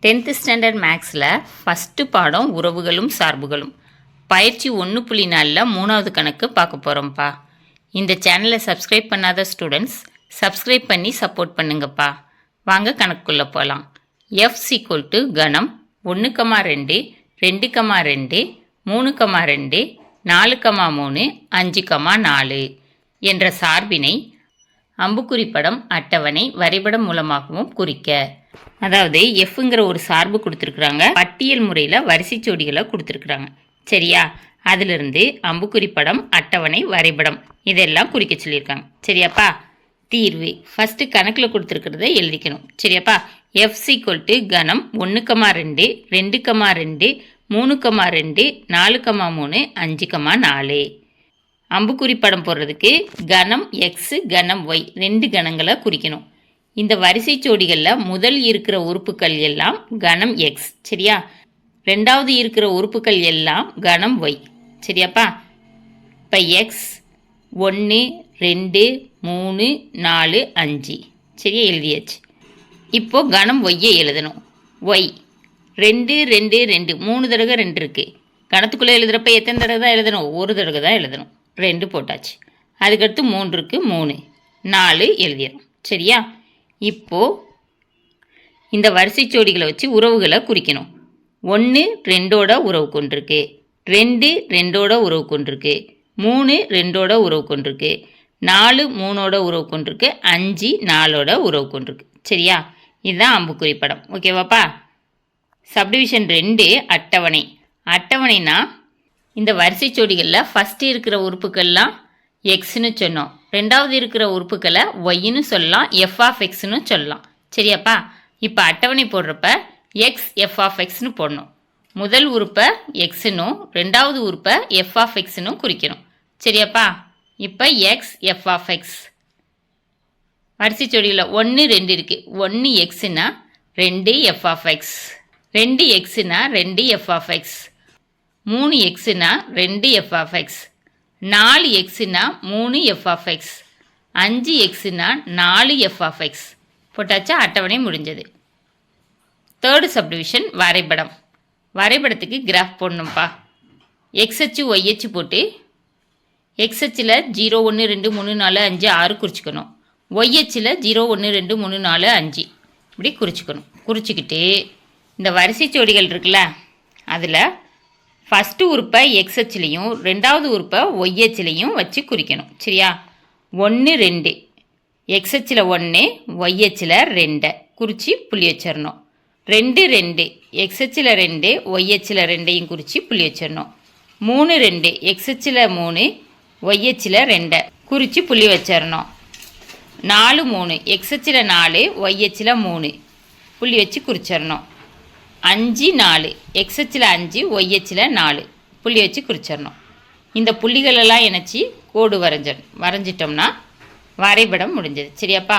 10th standard மேக்ஸில் first பாடம் உறவுகளும் சார்புகளும் பயிற்சி 1.4 மூணாவது கணக்கு பார்க்க போகிறோம்ப்பா. இந்த சேனலை சப்ஸ்கிரைப் பண்ணாத ஸ்டூடெண்ட்ஸ் சப்ஸ்கிரைப் பண்ணி சப்போர்ட் பண்ணுங்கப்பா. வாங்க கணக்குள்ளே போகலாம். எஃப் = கணம் 1,2 2,2 3,2 4,3 5,4 என்ற சார்பினை அம்புக்குறி படம் அட்டவணை வரைபடம் மூலமாகவும் குறிக்க. அதாவது எஃப்ங்கிற ஒரு சார்பு கொடுத்துருக்குறாங்க, பட்டியல் முறையில் வரிசை ஜோடிகளை கொடுத்துருக்குறாங்க. சரியா? அதிலிருந்து அம்புக்குறி படம் அட்டவணை வரைபடம் இதெல்லாம் குறிக்க சொல்லியிருக்காங்க. சரியாப்பா? தீர்வு ஃபஸ்ட்டு கணக்கில் கொடுத்துருக்கிறத எழுதிக்கணும். சரியாப்பா? எஃப் = கணம் 1,2 2,2 3,2 4,3 5,4. அம்புக்குறி படம் போடுறதுக்கு கணம் எக்ஸ் கணம் ஒய் 2 கணங்களை குறிக்கணும். இந்த வரிசை ஜோடிகளில் முதல் இருக்கிற உறுப்புகள் எல்லாம் கணம் எக்ஸ். சரியா? ரெண்டாவது இருக்கிற உறுப்புகள் எல்லாம் கணம் ஒய். சரியாப்பா? இப்போ எக்ஸ் 1 2 3 4 5. சரியா? எழுதியாச்சு. இப்போது கணம் ஒய்யை எழுதணும். ஒய் 2 2 2 3 தடவை 2 இருக்குது. கணத்துக்குள்ளே எழுதுகிறப்ப எத்தனை தடவை தான் எழுதணும்? ஒரு தடவை தான் எழுதணும். 2 போட்டாச்சு. அதுக்கடுத்து 3 இருக்குது, 3 4 எழுதிடும். சரியா? இப்போது இந்த வரிசை ஜோடிகளை வச்சு உறவுகளை குறிக்கணும். 1 2ஓட உறவு கொண்டிருக்கு, 2 2ஓட உறவு கொண்டிருக்கு, 3 2ஓட உறவு கொண்டிருக்கு, 4 3ஓட உறவு கொண்டிருக்கு, 5 4ஓட உறவு கொண்டிருக்கு. சரியா? இதுதான் அம்புக்குறி படம். ஓகேவாப்பா? சப்டிவிஷன் 2 அட்டவணை. அட்டவணைனா இந்த வரிசை ஜோடிகளில் ஃபஸ்ட்டு இருக்கிற உறுப்புக்கள்லாம் எக்ஸ்னு சொன்னோம், ரெண்டாவது இருக்கிற உறுப்புக்களை ஒய்ன்னு சொல்லலாம், f(x)ன்னு சொல்லலாம். சரியாப்பா? இப்போ அட்டவணை போடுறப்ப எக்ஸ் f(x)ன்னு போடணும். முதல் உறுப்பை எக்ஸ்னும் ரெண்டாவது உறுப்பை f(x)ன்னு குறிக்கணும். சரியாப்பா? இப்போ எக்ஸ் f(x). வரிசை ஜோடியில் 1 2 இருக்குது. 1 எக்ஸ்னா 2 f(x), 2 எக்ஸ்னா 2 f(x), 3 எக்ஸ்னா 2 f(x), 4 எக்ஸ்னா 3 f(x), 5 எக்ஸ்னா 4 f(x). போட்டாச்சா? அட்டவணை முடிஞ்சது. தேர்டு சப்டிவிஷன் வரைபடம். வரைபடத்துக்கு கிராஃப் போடணும்ப்பா. எக்ஸ் அச்சு ஒய் அச்சு போட்டு எக்ஸ் அச்சில் 0 1 2 3 4 5 6 குறிச்சிக்கணும். ஒய் அச்சில் 0 1 2 3 4 5 இப்படி குறிச்சிக்கணும். குறிச்சிக்கிட்டு இந்த வரிசை ஜோடிகள் இருக்குல்ல, அதில் ஃபஸ்ட்டு உறுப்பை எக்ஸ் அச்சிலையும் ரெண்டாவது உறுப்பை ஒய் அச்சிலையும் வச்சு குறிக்கணும். சரியா? 1 2 எக்ஸ் அச்சில் 1 ஒய் அச்சில் 2 குறித்து புள்ளி வச்சிடணும். 2 2 எக்ஸ் அச்சில் 2 ஒய் அச்சில் 2ஐயும் குறித்து புள்ளி வச்சிடணும். 3 2 எக்ஸ் அச்சில் 3 ஒய் அச்சில் 2 குறித்து புள்ளி வச்சிடணும். 4 3 எக்ஸ் அச்சில் 4 ஒய் அச்சில் 3 புள்ளி வச்சு குறிச்சிடணும். 5 4 எக்ஸ் அச்சில் 5 ஒய் அச்சில் 4 புள்ளி வச்சு குறிச்சிடணும். இந்த புள்ளிகளெல்லாம் இணைச்சி கோடு வரைஞ்சிட்டோம்னா வரைபடம் முடிஞ்சது. சரியாப்பா?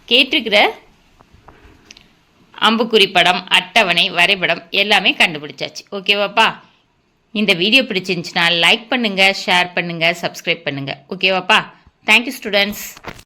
கேட்டிருக்கிற அம்புக்குறி படம் அட்டவணை வரைபடம் எல்லாமே கண்டுபிடிச்சாச்சு. ஓகேவாப்பா? இந்த வீடியோ பிடிச்சிருந்துச்சுன்னா லைக் பண்ணுங்கள், ஷேர் பண்ணுங்கள், சப்ஸ்கிரைப் பண்ணுங்கள். ஓகேவாப்பா? Thank you students.